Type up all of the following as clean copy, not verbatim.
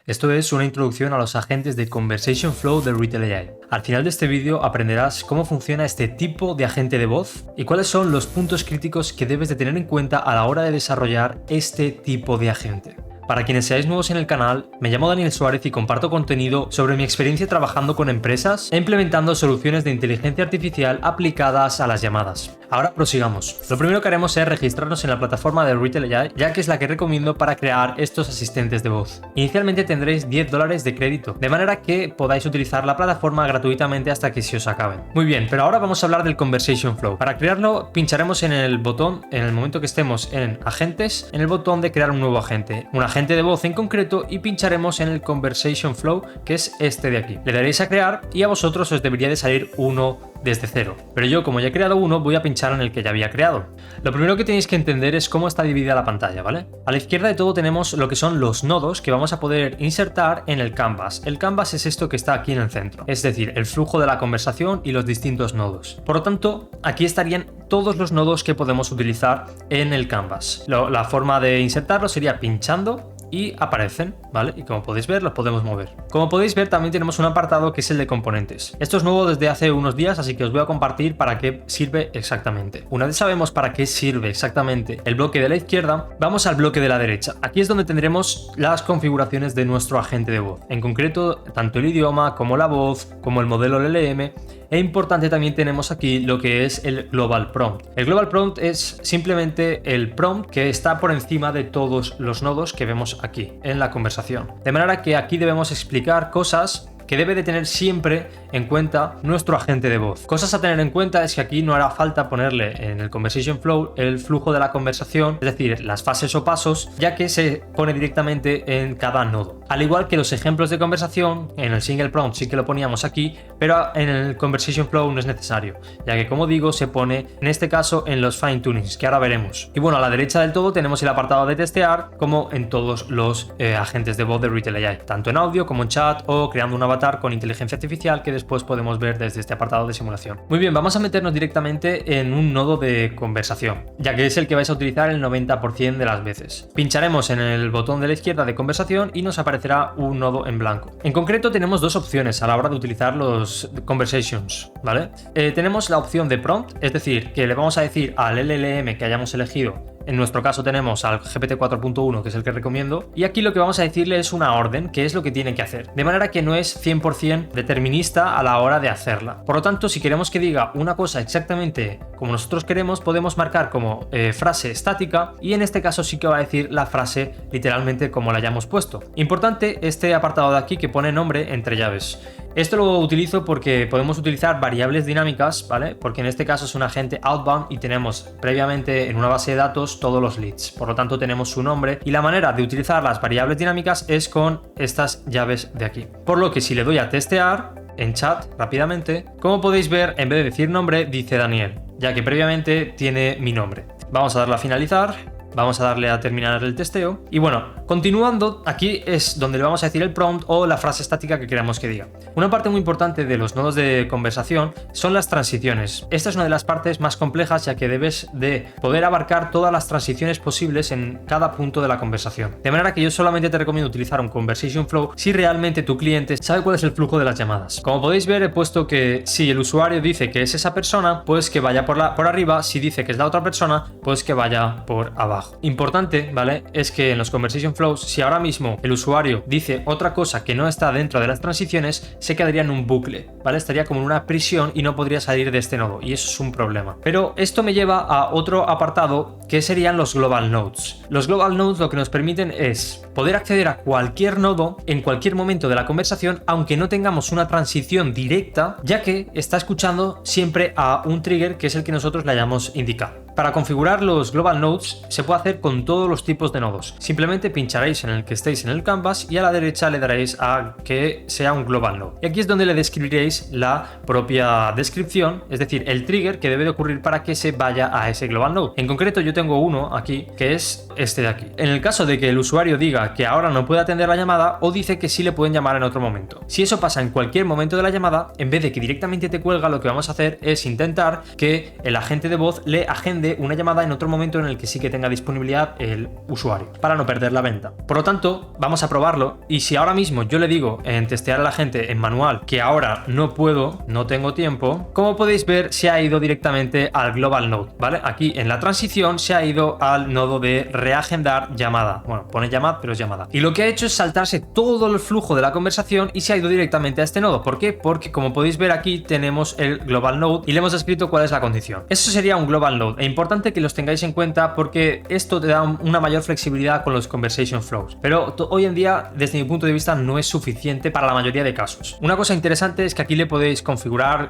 Esto es una introducción a los agentes de Conversation Flow de Retail AI. Al final de este vídeo aprenderás cómo funciona este tipo de agente de voz y cuáles son los puntos críticos que debes de tener en cuenta a la hora de desarrollar este tipo de agente. Para quienes seáis nuevos en el canal, me llamo Daniel Suárez y comparto contenido sobre mi experiencia trabajando con empresas e implementando soluciones de inteligencia artificial aplicadas a las llamadas. Ahora prosigamos. Lo primero que haremos es registrarnos en la plataforma de Retail AI, ya que es la que recomiendo para crear estos asistentes de voz. Inicialmente tendréis $10 de crédito, de manera que podáis utilizar la plataforma gratuitamente hasta que se os acaben. Muy bien, pero ahora vamos a hablar del Conversation Flow. Para crearlo, pincharemos en el botón, en el momento que estemos en agentes, en el botón de crear un nuevo agente. Un agente de voz en concreto y pincharemos en el Conversation Flow, que es este de aquí. Le daréis a crear y a vosotros os debería de salir uno desde cero. Pero yo, como ya he creado uno, voy a pinchar en el que ya había creado. Lo primero que tenéis que entender es cómo está dividida la pantalla, ¿vale? A la izquierda de todo tenemos lo que son los nodos que vamos a poder insertar en el canvas. El canvas es esto que está aquí en el centro, es decir, el flujo de la conversación y los distintos nodos. Por lo tanto, aquí estarían todos los nodos que podemos utilizar en el canvas. La forma de insertarlo sería pinchando y aparecen, ¿vale? Y como podéis ver, los podemos mover. Como podéis ver, también tenemos un apartado que es el de componentes. Esto es nuevo desde hace unos días, así que os voy a compartir para qué sirve exactamente. Una vez sabemos para qué sirve exactamente el bloque de la izquierda, vamos al bloque de la derecha. Aquí es donde tendremos las configuraciones de nuestro agente de voz. En concreto, tanto el idioma como la voz, como el modelo LLM. E importante también tenemos aquí lo que es el Global Prompt. El Global Prompt es simplemente el prompt que está por encima de todos los nodos que vemos aquí en la conversación. De manera que aquí debemos explicar cosas que debe de tener siempre en cuenta nuestro agente de voz. Cosas a tener en cuenta es que aquí no hará falta ponerle en el Conversation Flow el flujo de la conversación, es decir, las fases o pasos, ya que se pone directamente en cada nodo. Al igual que los ejemplos de conversación, en el Single Prompt sí que lo poníamos aquí, pero en el Conversation Flow no es necesario, ya que como digo, se pone en este caso en los fine tunings, que ahora veremos. Y bueno, a la derecha del todo tenemos el apartado de testear, como en todos los agentes de voz de Retail AI, tanto en audio como en chat o creando un avatar con inteligencia artificial que después podemos ver desde este apartado de simulación. Muy bien, vamos a meternos directamente en un nodo de conversación, ya que es el que vais a utilizar el 90% de las veces. Pincharemos en el botón de la izquierda de conversación y nos aparecerá un nodo en blanco. En concreto tenemos dos opciones a la hora de utilizar los conversations, ¿vale? Tenemos la opción de prompt, es decir, que le vamos a decir al LLM que hayamos elegido. En nuestro caso tenemos al GPT 4.1, que es el que recomiendo, y aquí lo que vamos a decirle es una orden, que es lo que tiene que hacer, de manera que no es 100% determinista a la hora de hacerla. Por lo tanto, si queremos que diga una cosa exactamente como nosotros queremos, podemos marcar como frase estática, y en este caso sí que va a decir la frase literalmente como la hayamos puesto. Importante este apartado de aquí que pone nombre entre llaves. Esto lo utilizo porque podemos utilizar variables dinámicas, ¿vale? Porque en este caso es un agente outbound y tenemos previamente en una base de datos todos los leads. Por lo tanto, tenemos su nombre y la manera de utilizar las variables dinámicas es con estas llaves de aquí. Por lo que si le doy a testear en chat rápidamente, como podéis ver, en vez de decir nombre, dice Daniel, ya que previamente tiene mi nombre. Vamos a darle a finalizar. Vamos a darle a terminar el testeo. Y bueno, continuando, aquí es donde le vamos a decir el prompt o la frase estática que queramos que diga. Una parte muy importante de los nodos de conversación son las transiciones. Esta es una de las partes más complejas, ya que debes de poder abarcar todas las transiciones posibles en cada punto de la conversación. De manera que yo solamente te recomiendo utilizar un Conversation Flow si realmente tu cliente sabe cuál es el flujo de las llamadas. Como podéis ver, he puesto que si el usuario dice que es esa persona, pues que vaya por arriba. Si dice que es la otra persona, pues que vaya por abajo. Importante, ¿vale? Es que en los Conversation Flows, si ahora mismo el usuario dice otra cosa que no está dentro de las transiciones, se quedaría en un bucle, ¿vale? Estaría como en una prisión y no podría salir de este nodo, y eso es un problema. Pero esto me lleva a otro apartado que serían los Global Nodes. Los Global Nodes lo que nos permiten es poder acceder a cualquier nodo en cualquier momento de la conversación, aunque no tengamos una transición directa, ya que está escuchando siempre a un trigger que es el que nosotros le hayamos indicado. Para configurar los Global Nodes se puede hacer con todos los tipos de nodos. Simplemente pincharéis en el que estéis en el canvas y a la derecha le daréis a que sea un Global Node. Y aquí es donde le describiréis la propia descripción, es decir, el trigger que debe de ocurrir para que se vaya a ese Global Node. En concreto yo tengo uno aquí que es este de aquí. En el caso de que el usuario diga que ahora no puede atender la llamada o dice que sí le pueden llamar en otro momento. Si eso pasa en cualquier momento de la llamada, en vez de que directamente te cuelga, lo que vamos a hacer es intentar que el agente de voz le agende dé una llamada en otro momento en el que sí que tenga disponibilidad el usuario, para no perder la venta. Por lo tanto, vamos a probarlo, y si ahora mismo yo le digo en testear a la gente en manual que ahora no puedo, no tengo tiempo, como podéis ver se ha ido directamente al Global Node, ¿vale? Aquí en la transición se ha ido al nodo de reagendar llamada. Bueno, pone llamada, pero es llamada. Y lo que ha hecho es saltarse todo el flujo de la conversación y se ha ido directamente a este nodo. ¿Por qué? Porque como podéis ver aquí tenemos el Global Node y le hemos escrito cuál es la condición. Eso sería un Global Node. Es importante que los tengáis en cuenta porque esto te da una mayor flexibilidad con los Conversation Flows. Pero hoy en día, desde mi punto de vista, no es suficiente para la mayoría de casos. Una cosa interesante es que aquí le podéis configurar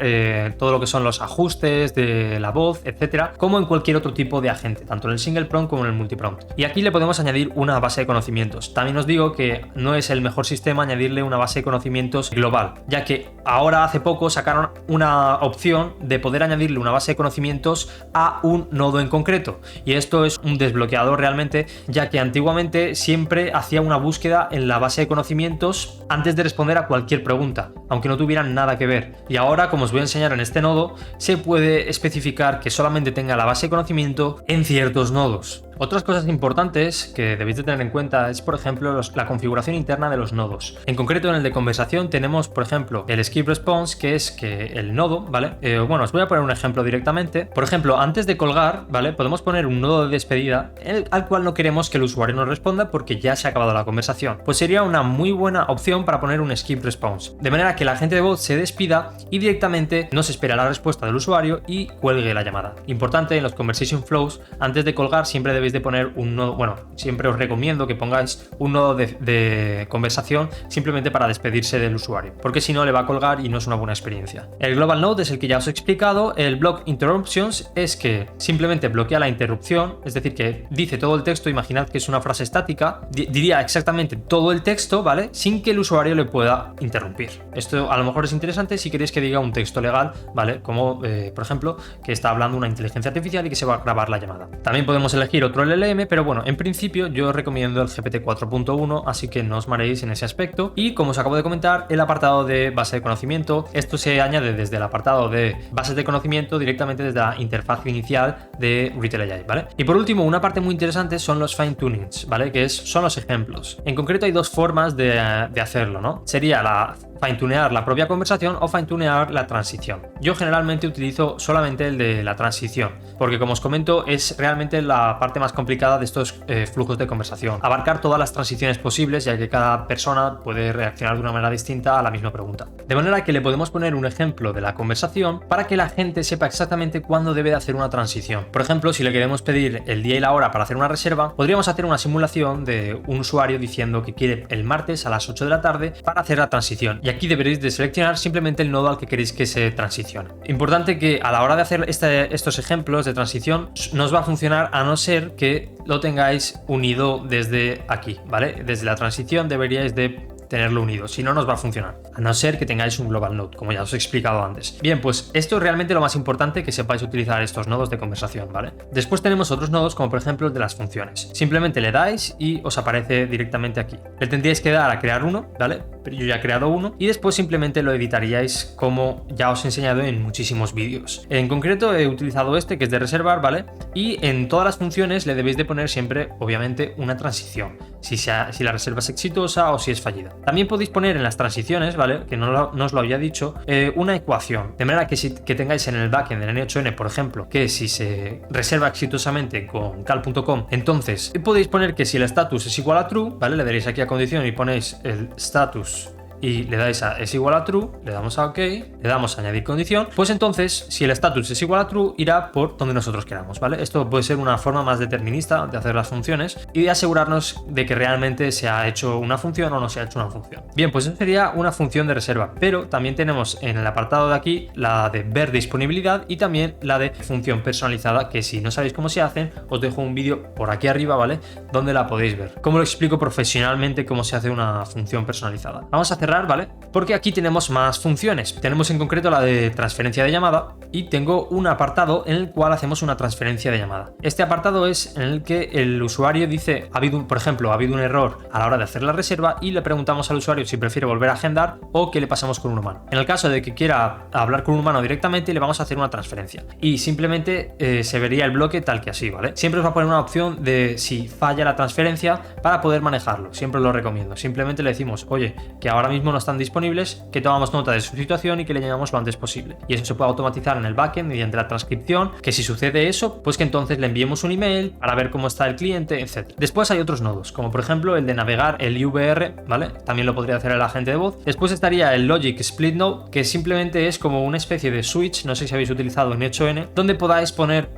todo lo que son los ajustes de la voz, etcétera, como en cualquier otro tipo de agente, tanto en el single prompt como en el multiprompt. Y aquí le podemos añadir una base de conocimientos. También os digo que no es el mejor sistema añadirle una base de conocimientos global, ya que ahora hace poco sacaron una opción de poder añadirle una base de conocimientos a un nodo en concreto. Y esto es un desbloqueador realmente, ya que antiguamente siempre hacía una búsqueda en la base de conocimientos antes de responder a cualquier pregunta, aunque no tuvieran nada que ver. Y ahora, como os voy a enseñar en este nodo, se puede especificar que solamente tenga la base de conocimiento en ciertos nodos. Otras cosas importantes que debéis de tener en cuenta es, por ejemplo, la configuración interna de los nodos. En concreto, en el de conversación tenemos, por ejemplo, el skip response, que es que el nodo, ¿vale? Bueno, os voy a poner un ejemplo directamente. Por ejemplo, antes de colgar, ¿vale? Podemos poner un nodo de despedida al cual no queremos que el usuario nos responda porque ya se ha acabado la conversación. Pues sería una muy buena opción para poner un skip response, de manera que la agente de voz se despida y directamente no se espera la respuesta del usuario y cuelgue la llamada. Importante en los conversation flows, antes de colgar siempre debéis de poner un nodo, bueno, siempre os recomiendo que pongáis un nodo de conversación simplemente para despedirse del usuario, porque si no le va a colgar y no es una buena experiencia. El Global Node es el que ya os he explicado. El Block Interruptions es que simplemente bloquea la interrupción, es decir, que dice todo el texto. Imaginad que es una frase estática, diría exactamente todo el texto, ¿vale? Sin que el usuario le pueda interrumpir. Esto a lo mejor es interesante si queréis que diga un texto legal, ¿vale? Como, por ejemplo, que está hablando una inteligencia artificial y que se va a grabar la llamada. También podemos elegir otro LLM, pero bueno, en principio yo os recomiendo el GPT 4.1, así que no os mareéis en ese aspecto. Y como os acabo de comentar, el apartado de base de conocimiento, esto se añade desde el apartado de bases de conocimiento directamente desde la interfaz inicial de Retail AI, ¿vale? Y por último, una parte muy interesante son los fine tunings, ¿vale? Son los ejemplos. En concreto hay dos formas de hacerlo, ¿no? Sería la fine-tunear la propia conversación o fine-tunear la transición. Yo generalmente utilizo solamente el de la transición, porque como os comento es realmente la parte más complicada de estos flujos de conversación. Abarcar todas las transiciones posibles, ya que cada persona puede reaccionar de una manera distinta a la misma pregunta. De manera que le podemos poner un ejemplo de la conversación para que la gente sepa exactamente cuándo debe de hacer una transición. Por ejemplo, si le queremos pedir el día y la hora para hacer una reserva, podríamos hacer una simulación de un usuario diciendo que quiere el martes a las 8 de la tarde para hacer la transición. Y aquí deberéis de seleccionar simplemente el nodo al que queréis que se transicione. Importante que a la hora de hacer estos ejemplos de transición no os va a funcionar a no ser que lo tengáis unido desde aquí, ¿vale? Desde la transición deberíais de tenerlo unido, si no, nos va a funcionar, a no ser que tengáis un Global Node, como ya os he explicado antes. Bien, pues esto es realmente lo más importante, que sepáis utilizar estos nodos de conversación, ¿vale? Después tenemos otros nodos, como por ejemplo el de las funciones. Simplemente le dais y os aparece directamente aquí. Le tendríais que dar a crear uno, ¿vale? Pero yo ya he creado uno y después simplemente lo editaríais como ya os he enseñado en muchísimos vídeos. En concreto he utilizado este, que es de reservar, ¿vale? Y en todas las funciones le debéis de poner siempre, obviamente, una transición, si la reserva es exitosa o si es fallida. También podéis poner en las transiciones, ¿vale? Que no os lo había dicho, una ecuación, de manera que tengáis en el backend del N8N, por ejemplo, que si se reserva exitosamente con cal.com, entonces podéis poner que si el status es igual a true, ¿vale? Le daréis aquí a condición y ponéis el status y le dais a es igual a true, le damos a OK, le damos a añadir condición, pues entonces si el status es igual a true irá por donde nosotros queramos, ¿vale? Esto puede ser una forma más determinista de hacer las funciones y de asegurarnos de que realmente se ha hecho una función o no se ha hecho una función. Bien, pues eso sería una función de reserva, pero también tenemos en el apartado de aquí la de ver disponibilidad y también la de función personalizada, que si no sabéis cómo se hacen, os dejo un vídeo por aquí arriba, ¿vale? Donde la podéis ver. Cómo lo explico profesionalmente cómo se hace una función personalizada. Vamos a hacer cerrar, ¿vale? Porque aquí tenemos más funciones. Tenemos en concreto la de transferencia de llamada y tengo un apartado en el cual hacemos una transferencia de llamada. Este apartado es en el que el usuario dice, por ejemplo, ha habido un error a la hora de hacer la reserva y le preguntamos al usuario si prefiere volver a agendar o qué le pasamos con un humano. En el caso de que quiera hablar con un humano directamente, le vamos a hacer una transferencia y simplemente se vería el bloque tal que así, ¿vale? Siempre os va a poner una opción de si falla la transferencia para poder manejarlo. Siempre lo recomiendo. Simplemente le decimos, oye, que ahora mismo no están disponibles, que tomamos nota de su situación y que le llamamos lo antes posible. Y eso se puede automatizar en el backend mediante la transcripción, que si sucede eso, pues que entonces le enviemos un email para ver cómo está el cliente, etc. Después hay otros nodos, como por ejemplo el de navegar el IVR, ¿vale? También lo podría hacer el agente de voz. Después estaría el Logic Split Node, que simplemente es como una especie de switch, no sé si habéis utilizado en 8N, donde podáis poner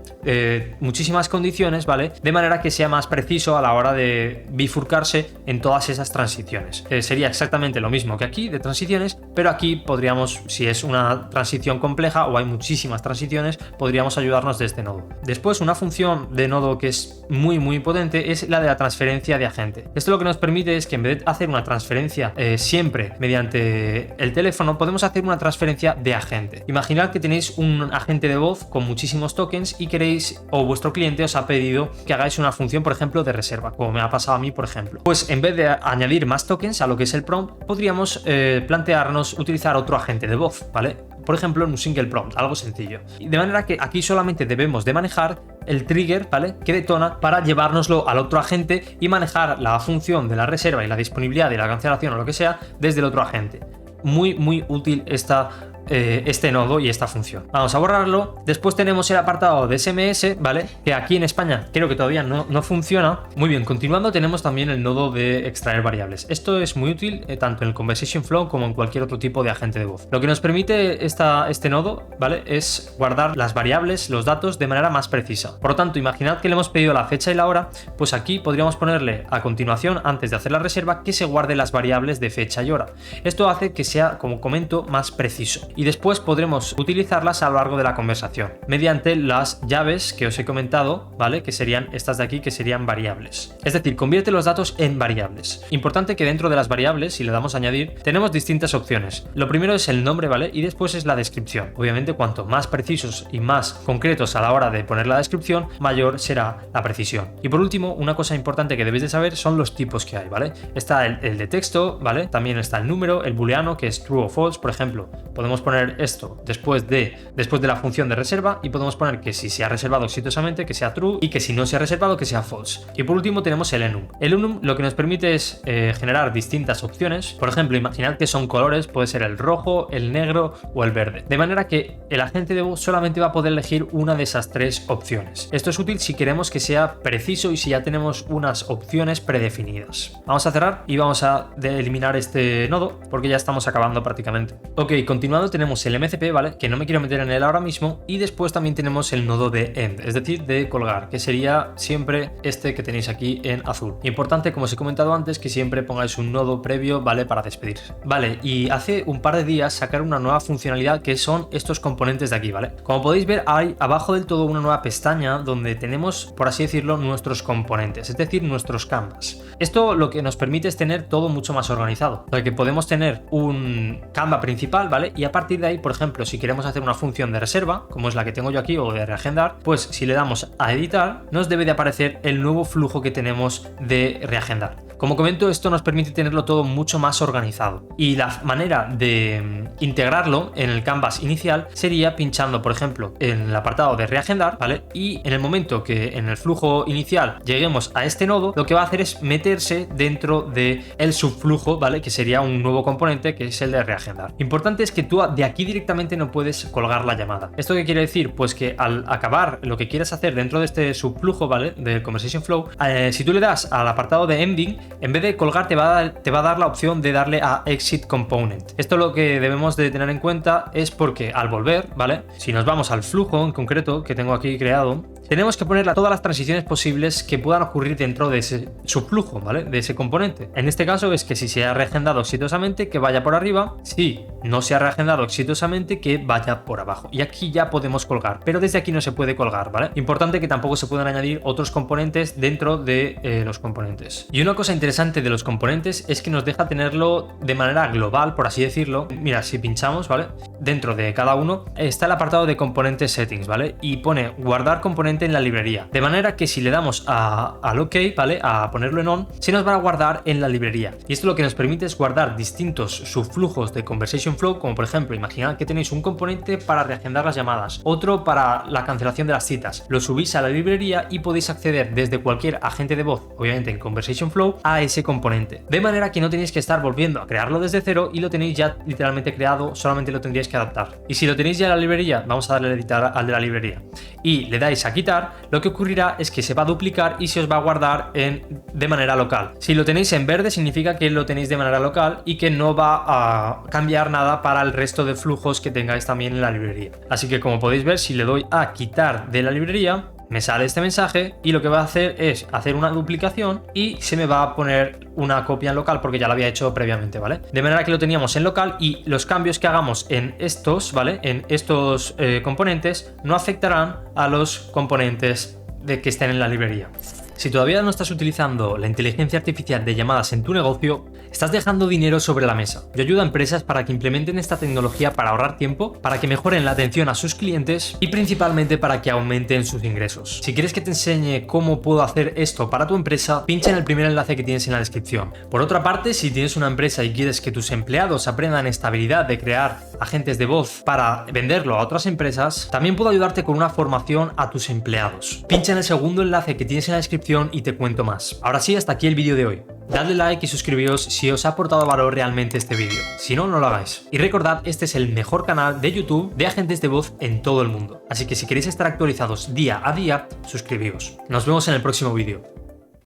muchísimas condiciones, ¿vale? De manera que sea más preciso a la hora de bifurcarse en todas esas transiciones. Sería exactamente lo mismo que aquí de transiciones, pero aquí podríamos, si es una transición compleja o hay muchísimas transiciones, podríamos ayudarnos de este nodo. Después, una función de nodo que es muy potente es la de la transferencia de agente. Esto lo que nos permite es que en vez de hacer una transferencia siempre mediante el teléfono, podemos hacer una transferencia de agente. Imaginad que tenéis un agente de voz con muchísimos tokens y queréis, o vuestro cliente os ha pedido que hagáis una función, por ejemplo, de reserva, como me ha pasado a mí, por ejemplo. Pues en vez de añadir más tokens a lo que es el prompt, podríamos plantearnos utilizar otro agente de voz, ¿vale? Por ejemplo, en un single prompt, algo sencillo. De manera que aquí solamente debemos de manejar el trigger, ¿vale? Que detona para llevárnoslo al otro agente y manejar la función de la reserva y la disponibilidad y la cancelación o lo que sea desde el otro agente. Muy útil este nodo y esta función. Vamos a borrarlo. Después tenemos el apartado de SMS, ¿vale? Que aquí en España creo que todavía no funciona. Muy bien, continuando tenemos también el nodo de extraer variables. Esto es muy útil tanto en el Conversation Flow como en cualquier otro tipo de agente de voz. Lo que nos permite este nodo, ¿vale? Es guardar las variables, los datos de manera más precisa. Por lo tanto, imaginad que le hemos pedido la fecha y la hora, pues aquí podríamos ponerle a continuación, antes de hacer la reserva, que se guarde las variables de fecha y hora. Esto hace que sea, como comento, más preciso. Y después podremos utilizarlas a lo largo de la conversación mediante las llaves que os he comentado, ¿vale? Que serían estas de aquí, que serían variables. Es decir, convierte los datos en variables. Importante que dentro de las variables, si le damos a añadir, tenemos distintas opciones. Lo primero es el nombre, ¿vale? Y después es la descripción. Obviamente, cuanto más precisos y más concretos a la hora de poner la descripción, mayor será la precisión. Y por último, una cosa importante que debéis de saber son los tipos que hay, ¿vale? Está el de texto, ¿vale? También está el número, el booleano, que es true o false, por ejemplo. Podemos poner esto después de la función de reserva y podemos poner que si se ha reservado exitosamente que sea true y que si no se ha reservado que sea false. Y por último tenemos el enum. El enum lo que nos permite es generar distintas opciones. Por ejemplo, imaginad que son colores, puede ser el rojo, el negro o el verde. De manera que el agente de voz solamente va a poder elegir una de esas tres opciones. Esto es útil si queremos que sea preciso y si ya tenemos unas opciones predefinidas. Vamos a cerrar y vamos a eliminar este nodo porque ya estamos acabando prácticamente. Ok, continuando tenemos el MCP, ¿vale? Que no me quiero meter en él ahora mismo, y después también tenemos el nodo de end, es decir, de colgar, que sería siempre este que tenéis aquí en azul. Importante, como os he comentado antes, que siempre pongáis un nodo previo, ¿vale? Para despedirse. Vale, y hace un par de días sacaron una nueva funcionalidad que son estos componentes de aquí, ¿vale? Como podéis ver, hay abajo del todo una nueva pestaña donde tenemos, por así decirlo, nuestros componentes, es decir, nuestros canvas. Esto lo que nos permite es tener todo mucho más organizado, o sea que podemos tener un canva principal, ¿vale? Y a partir de ahí, por ejemplo, si queremos hacer una función de reserva, como es la que tengo yo aquí, o de reagendar, pues si le damos a editar, nos debe de aparecer el nuevo flujo que tenemos de reagendar. Como comento, esto nos permite tenerlo todo mucho más organizado. Y la manera de integrarlo en el canvas inicial sería pinchando, por ejemplo, en el apartado de reagendar, ¿vale? Y en el momento que en el flujo inicial lleguemos a este nodo, lo que va a hacer es meterse dentro del subflujo, ¿vale? Que sería un nuevo componente que es el de reagendar. Importante es que tú de aquí directamente no puedes colgar la llamada. ¿Esto qué quiere decir? Pues que al acabar lo que quieras hacer dentro de este subflujo, ¿vale? De Conversation Flow, si tú le das al apartado de ending, en vez de colgar te va a dar la opción de darle a Exit Component. Esto lo que debemos de tener en cuenta es porque al volver, ¿vale? Si nos vamos al flujo en concreto que tengo aquí creado, tenemos que poner todas las transiciones posibles que puedan ocurrir dentro de ese subflujo, ¿vale? De ese componente. En este caso es que si se ha reagendado exitosamente, que vaya por arriba. Si no se ha reagendado exitosamente, que vaya por abajo. Y aquí ya podemos colgar, pero desde aquí no se puede colgar, ¿vale? Importante que tampoco se puedan añadir otros componentes dentro de los componentes. Y una cosa interesante de los componentes es que nos deja tenerlo de manera global, por así decirlo. Mira, si pinchamos, ¿vale? Dentro de cada uno está el apartado de componentes settings, ¿vale? Y pone guardar componente en la librería. De manera que si le damos al OK, ¿vale? A ponerlo en on, se nos va a guardar en la librería. Y esto lo que nos permite es guardar distintos subflujos de Conversation Flow, como por ejemplo, imaginad que tenéis un componente para reagendar las llamadas, otro para la cancelación de las citas. Lo subís a la librería y podéis acceder desde cualquier agente de voz, obviamente en Conversation Flow, a ese componente. De manera que no tenéis que estar volviendo a crearlo desde cero y lo tenéis ya literalmente creado, solamente lo tendríais que adaptar. Y si lo tenéis ya en la librería, vamos a darle a editar al de la librería y le dais a quitar, lo que ocurrirá es que se va a duplicar y se os va a guardar de manera local. Si lo tenéis en verde significa que lo tenéis de manera local y que no va a cambiar nada para el resto de flujos que tengáis también en la librería. Así que como podéis ver, si le doy a quitar de la librería, me sale este mensaje y lo que va a hacer es hacer una duplicación y se me va a poner una copia en local porque ya lo había hecho previamente, ¿vale? De manera que lo teníamos en local y los cambios que hagamos en estos, ¿vale? En estos componentes no afectarán a los componentes que estén en la librería. Si todavía no estás utilizando la inteligencia artificial de llamadas en tu negocio, estás dejando dinero sobre la mesa. Yo ayudo a empresas para que implementen esta tecnología para ahorrar tiempo, para que mejoren la atención a sus clientes y principalmente para que aumenten sus ingresos. Si quieres que te enseñe cómo puedo hacer esto para tu empresa, pincha en el primer enlace que tienes en la descripción. Por otra parte, si tienes una empresa y quieres que tus empleados aprendan esta habilidad de crear agentes de voz para venderlo a otras empresas, también puedo ayudarte con una formación a tus empleados. Pincha en el segundo enlace que tienes en la descripción y te cuento más. Ahora sí, hasta aquí el vídeo de hoy. Dadle like y suscribiros si os ha aportado valor realmente este vídeo. Si no, no lo hagáis. Y recordad, este es el mejor canal de YouTube de agentes de voz en todo el mundo. Así que si queréis estar actualizados día a día, suscribíos. Nos vemos en el próximo vídeo.